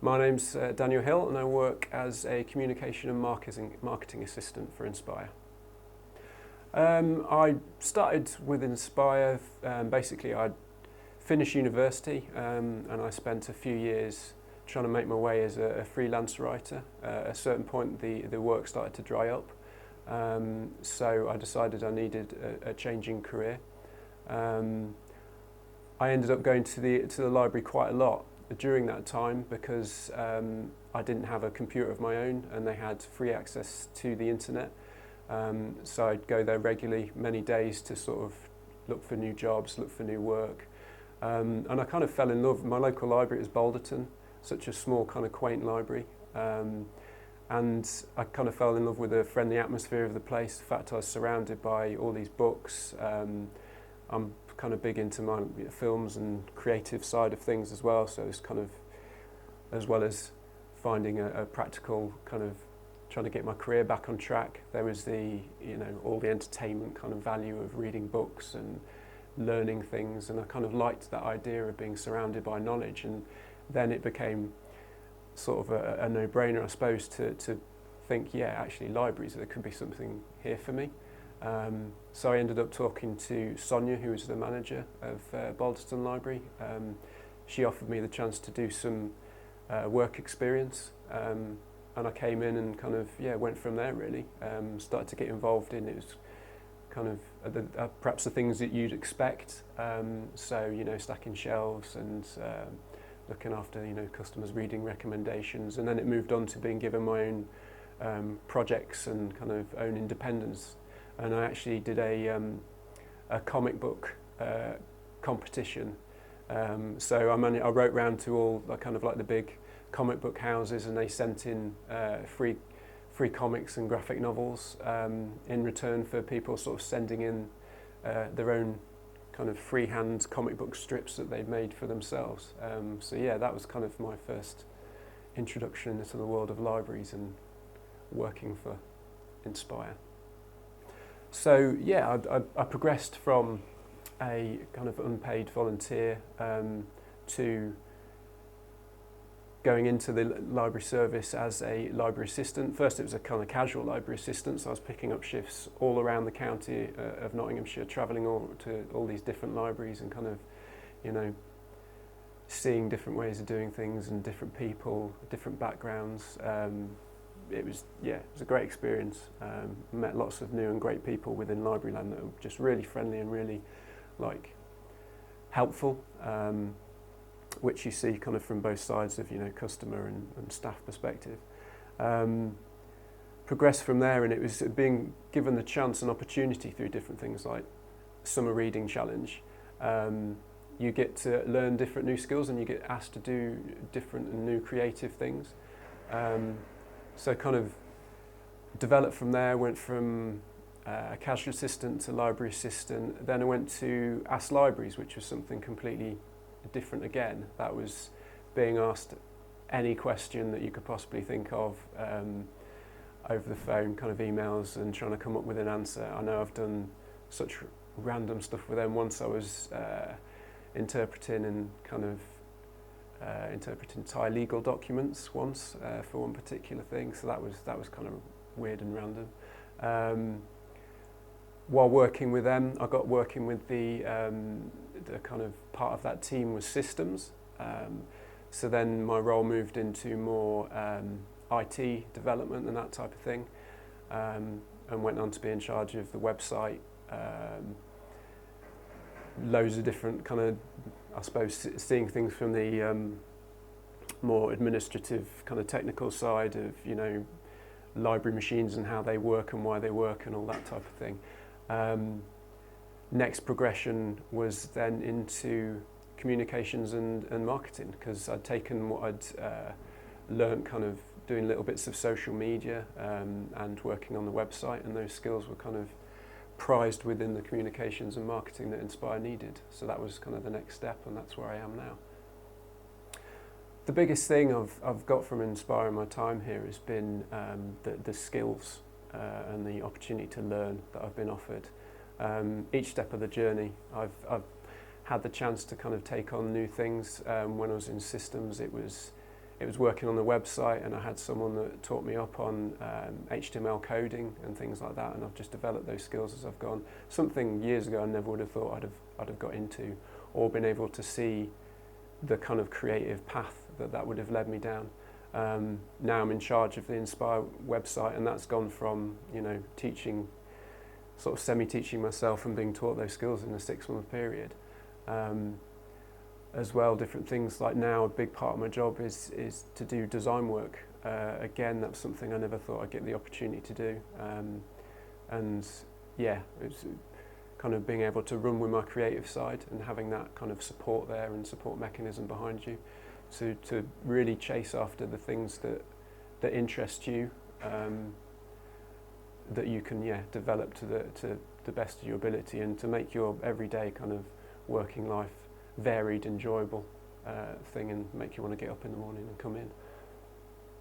My name's Daniel Hill and I work as a communication and marketing assistant for Inspire. I started with Inspire, basically I'd finished university and I spent a few years trying to make my way as a freelance writer. At a certain point the work started to dry up, so I decided I needed a change in career. I ended up going to the library quite a lot during that time because I didn't have a computer of my own and they had free access to the internet. So I'd go there regularly, many days, to sort of look for new jobs, look for new work. And I kind of fell in love. My local library is Balderton, such a small kind of quaint library. And I kind of fell in love with the friendly atmosphere of the place, the fact I was surrounded by all these books. I'm kind of big into my films and creative side of things as well, so it's kind of, as well as finding a practical kind of trying to get my career back on track, there was the, all the entertainment kind of value of reading books and learning things, and I kind of liked that idea of being surrounded by knowledge. And then it became sort of a no-brainer, I suppose, to think, yeah, actually libraries, there could be something here for me. So I ended up talking to Sonia, who was the manager of Balderton Library. She offered me the chance to do some work experience, and I came in and kind of, went from there really. Started to get involved in it. Was kind of perhaps the things that you'd expect. So, stacking shelves and looking after, customers' reading recommendations. And then it moved on to being given my own projects and kind of own independence. And I actually did a comic book competition. So I wrote round to all kind of like the big comic book houses, and they sent in free comics and graphic novels in return for people sort of sending in their own kind of freehand comic book strips that they'd made for themselves. So yeah, that was kind of my first introduction into the world of libraries and working for Inspire. So yeah, I progressed from a kind of unpaid volunteer to going into the library service as a library assistant. First it was a kind of casual library assistant, so I was picking up shifts all around the county of Nottinghamshire, travelling to all these different libraries and kind of, seeing different ways of doing things and different people, different backgrounds. It was a great experience. Met lots of new and great people within library land that were just really friendly and really helpful, which you see kind of from both sides of customer and staff perspective. Progressed from there, and it was being given the chance and opportunity through different things like summer reading challenge. You get to learn different new skills and you get asked to do different and new creative things. So kind of developed from there, went from a casual assistant to library assistant. Then I went to Ask Libraries, which was something completely different again. That was being asked any question that you could possibly think of over the phone, kind of emails, and trying to come up with an answer. I know I've done such random stuff with them. Once I was interpreting and kind of interpreting Thai legal documents once for one particular thing, so that was kind of weird and random. While working with them, I got working with the kind of part of that team was systems. So then my role moved into more IT development and that type of thing, and went on to be in charge of the website. Loads of different kind of, I suppose, seeing things from the more administrative kind of technical side of, library machines and how they work and why they work and all that type of thing. Next progression was then into communications and marketing, because I'd taken what I'd learned kind of doing little bits of social media and working on the website, and those skills were kind of prized within the communications and marketing that Inspire needed. So that was kind of the next step, and that's where I am now. The biggest thing I've got from Inspire in my time here has been the skills and the opportunity to learn that I've been offered. Each step of the journey, I've had the chance to kind of take on new things. When I was in systems, it was it was working on the website, and I had someone that taught me up on HTML coding and things like that, and I've just developed those skills as I've gone. Something years ago I never would have thought I'd have got into, or been able to see the kind of creative path that would have led me down. Now I'm in charge of the Inspire website, and that's gone from, you know, teaching, sort of semi-teaching myself and being taught those skills in a 6-month period. As well, different things like now a big part of my job is to do design work. Again, that's something I never thought I'd get the opportunity to do. And yeah, it's kind of being able to run with my creative side and having that kind of support there and support mechanism behind you to really chase after the things that interest you, that you can develop to the best of your ability, and to make your everyday kind of working life varied, enjoyable thing, and make you want to get up in the morning and come in.